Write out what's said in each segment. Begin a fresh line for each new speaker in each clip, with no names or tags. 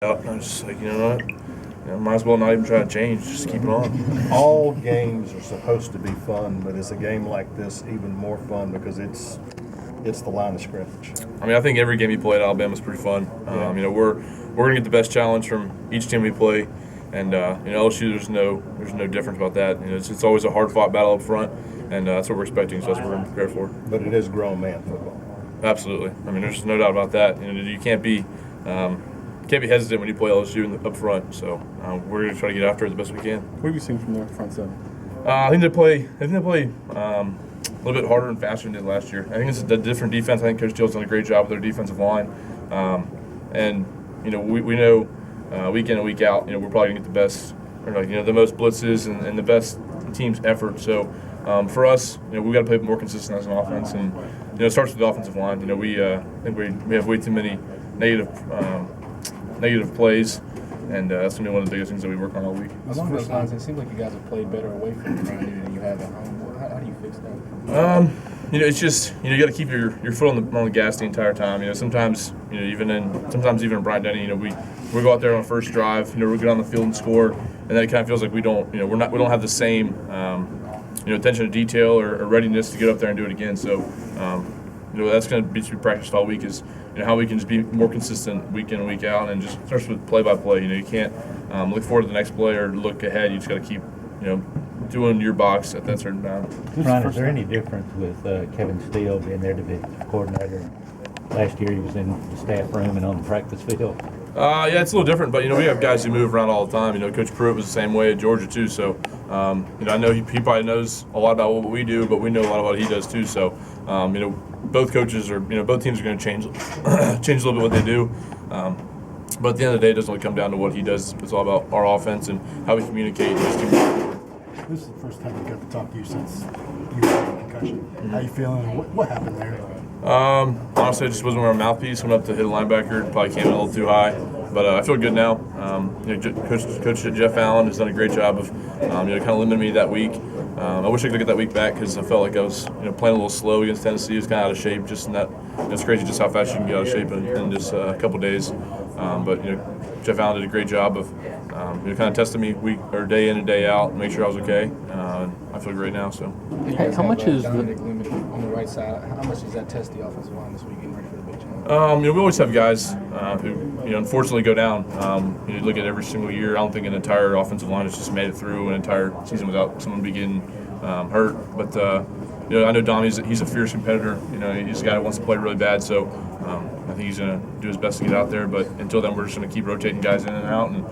out. And I was just like, you know what? Might as well not even try to change. Just keep it on.
All games are supposed to be fun, but is a game like this even more fun because it's the line of scrimmage?
I mean, I think every game you play at Alabama is pretty fun.
Yeah.
We're gonna get the best challenge from each team we play, and LSU there's no difference about that. It's always a hard fought battle up front, and that's what we're expecting. So that's what we're gonna prepare for.
But it is grown man football.
Absolutely. I mean, there's no doubt about that. You can't be hesitant when you play LSU up front. So we're gonna try to get after it the best we can.
What have you seen from their front seven?
I think they play a little bit harder and faster than they did last year. I think it's a different defense. I think Coach Steele's done a great job with their defensive line. We know week in and week out, we're probably gonna get the best, or the most blitzes and the best team's effort. So for us, we've got to play more consistent as an offense, and it starts with the offensive line. We think we have way too many negative plays, and that's gonna be one of the biggest things that we work on all week.
Along those lines, it seems like you guys have played better away from the ground than you have at home. How do you fix that?
It's just you got to keep your foot on the gas the entire time. Sometimes even in Bryant-Denny, we go out there on the first drive, we get on the field and score, and then it kind of feels like we don't have the same attention to detail or readiness to get up there and do it again. So that's going to be practiced all week is how we can just be more consistent week in and week out, and just starts with play by play. You can't look forward to the next play or look ahead. You just got to keep doing your box at that certain time.
Ryan, is there any difference with Kevin Steele being their defensive coordinator? Last year he was in the staff room and on the practice field.
Yeah, it's a little different, but we have guys who move around all the time. Coach Pruitt was the same way at Georgia too. So I know he probably knows a lot about what we do, but we know a lot about what he does too. So both coaches are both teams are going to change a little bit what they do. But at the end of the day, it doesn't really come down to what he does. It's all about our offense and how we communicate.
This is the first time we got to talk to you since you had a concussion.
Mm-hmm.
How you feeling? What happened there?
Honestly, I just wasn't wearing a mouthpiece. Went up to hit a linebacker. Probably came in a little too high. But I feel good now. Coach Jeff Allen has done a great job of kind of limiting me that week. I wish I could get that week back because I felt like I was playing a little slow against Tennessee. It was kind of out of shape. Just in that, it's crazy just how fast you can get out of shape in just a couple days. But Jeff Allen did a great job of kind of testing me day in and day out, make sure I was okay. I feel great now. So.
Hey, how much is Dominic Limit on the right side? How much does that test the offensive line this week getting ready for the big challenge?
We always have guys who unfortunately go down. You look at every single year. I don't think an entire offensive line has just made it through an entire season without someone be getting hurt. But I know Dom. He's a fierce competitor. He's a guy that wants to play really bad. So I think he's going to do his best to get out there. But until then, we're just going to keep rotating guys in and out, and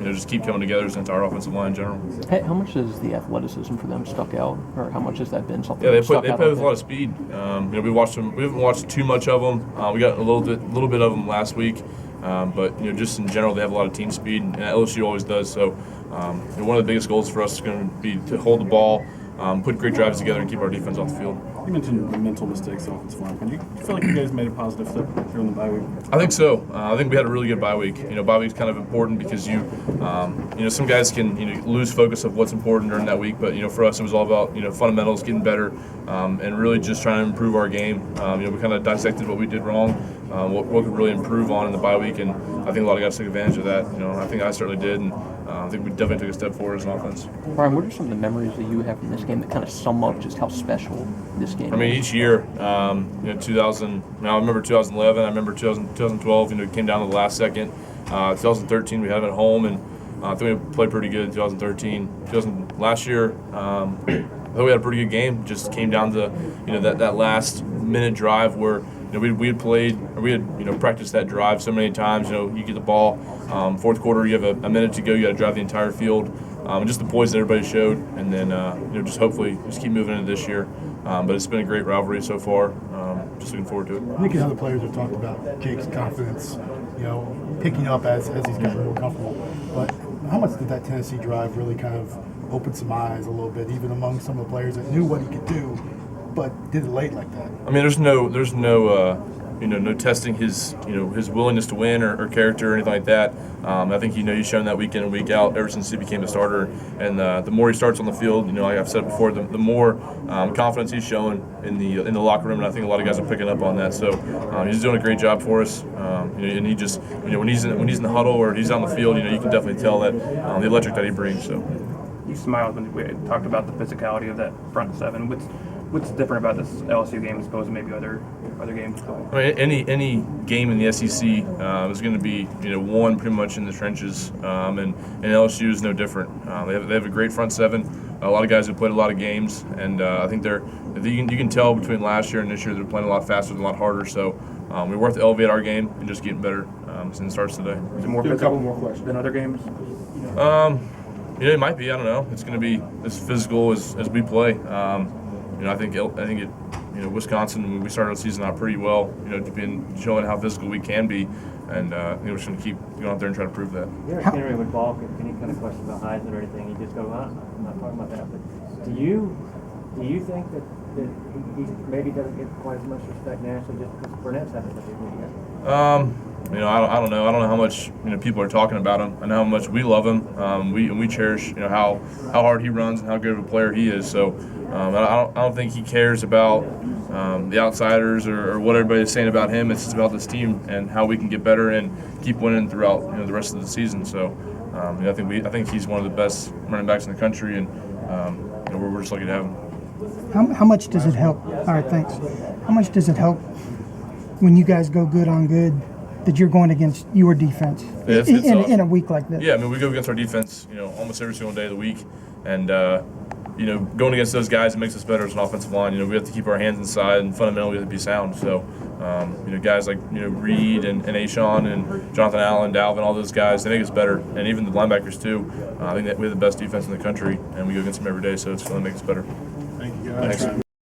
just keep coming together as an entire offensive line in general.
Hey, how much has the athleticism for them stuck out, or how much has that been something?
Yeah, they play with a lot of speed. We watched them. We haven't watched too much of them. We got a little bit of them last week, but just in general, they have a lot of team speed, and LSU always does. So, one of the biggest goals for us is going to be to hold the ball, put great drives together, and keep our defense off the field.
You mentioned the mental mistakes offensive line. Do you feel like you guys made a positive step during the bye week?
I think so. I think we had a really good bye week. Bye week's kind of important because some guys can lose focus of what's important during that week. But for us, it was all about fundamentals, getting better, and really just trying to improve our game. We kind of dissected what we did wrong, what could really improve on in the bye week, and I think a lot of guys took advantage of that. I think I certainly did, and I think we definitely took a step forward as an offense.
Brian, what are some of the memories that you have from this game that kind of sum up just how special this game is?
I mean, each year, 2000. I remember 2011. I remember 2012. It came down to the last second. 2013, we had them at home, and I think we played pretty good in 2013. Last year, I thought we had a pretty good game. Just came down to that last minute drive where we had practiced that drive so many times. You get the ball, fourth quarter, you have a minute to go. You got to drive the entire field. And just the poise that everybody showed, and then just hopefully just keep moving into this year. But it's been a great rivalry so far. Just looking forward to it.
I think other players have talked about Jake's confidence, picking up as he's gotten more comfortable. But how much did that Tennessee drive really kind of open some eyes a little bit, even among some of the players that knew what he could do, but did it late like that?
I mean, there's no no testing his his willingness to win or character or anything like that. I think he's shown that week in and week out ever since he became a starter. And the more he starts on the field, like I've said before, the more confidence he's showing in the locker room. And I think a lot of guys are picking up on that. So he's doing a great job for us. And he just when he's in the huddle or he's on the field, you can definitely tell that the electric that he brings. So
You smiled when we talked about the physicality of that front seven. What's different about this LSU game as opposed to maybe other games?
I mean, any game in the SEC is going to be won pretty much in the trenches, and LSU is no different. They have a great front seven. A lot of guys have played a lot of games, and I think you can tell between last year and this year they're playing a lot faster and a lot harder. So we worth to elevate our game and just getting better since it starts today.
Is it more physical than other games?
It might be. I don't know. It's going to be as physical as we play. I think Wisconsin, when we started the season out pretty well, showing how physical we can be, and we're just going to keep going out there and try to prove that.
Derrick Henry would balk at any kind of question about Heisman or anything. He just goes, I'm not talking about that. But do you think that he maybe doesn't get quite as much respect nationally just because Burnett's having such a good year?
I don't know. I don't know how much people are talking about him. I know how much we love him. We cherish how hard he runs and how good of a player he is. So I don't think he cares about the outsiders or what everybody's saying about him. It's just about this team and how we can get better and keep winning throughout the rest of the season. So I think he's one of the best running backs in the country, and we're just lucky to have him.
How much does it help? All right, thanks. How much does it help when you guys go good on good that you're going against your defense in a week like this?
Yeah, I mean, we go against our defense, almost every single day of the week, and going against those guys, it makes us better as an offensive line. We have to keep our hands inside, and fundamentally we have to be sound. So, guys like Reed and Ashawn and Jonathan Allen, Dalvin, all those guys, they make us better, and even the linebackers too. I think that we have the best defense in the country, and we go against them every day, so it's going to make us better.
Thank you, guys.
Thanks.